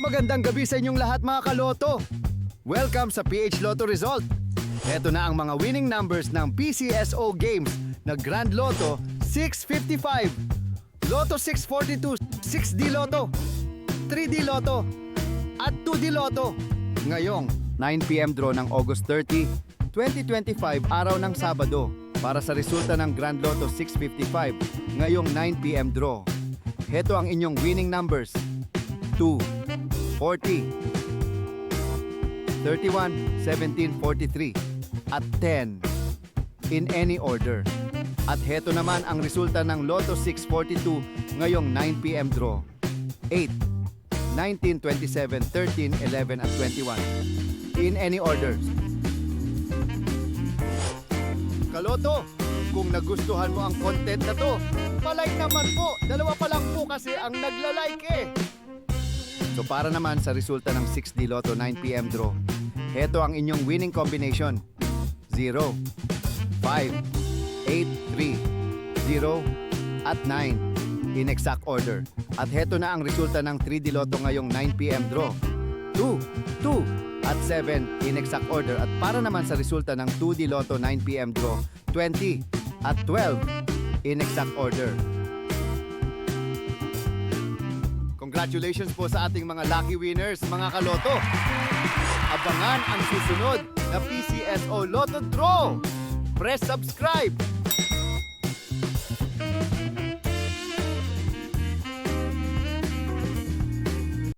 Magandang gabi sa inyong lahat mga kaloto. Welcome sa PH Lotto Result. Ito na ang mga winning numbers ng PCSO Games na Grand Lotto 655, Lotto 642, 6D Lotto, 3D Lotto, at 2D Lotto. Ngayong 9 PM draw ng August 30, 2025, araw ng Sabado, para sa resulta ng Grand Lotto 655, ngayong 9 PM draw. Heto ang inyong winning numbers: 2, 40, 31, 17, 43, at 10, in any order. At heto naman ang resulta ng Lotto 642 ngayong 9 PM draw: 8, 19, 27, 13, 11, at 21, in any order. Kaloto, kung nagustuhan mo ang content na to, palike naman po. Dalawa pa lang po kasi ang nagla-like eh. So para naman sa resulta ng 6D Lotto 9 PM draw, heto ang inyong winning combination: 0, 5, 8, 3, 0, at 9, in exact order. At heto na ang resulta ng 3D Lotto ngayong 9 PM draw: 2, 2, at 7, in exact order. At para naman sa resulta ng 2D Lotto 9 PM draw: 20, at 12, in exact order. Congratulations po sa ating mga lucky winners, mga kaloto. Abangan ang susunod na PCSO Lotto Draw. Press subscribe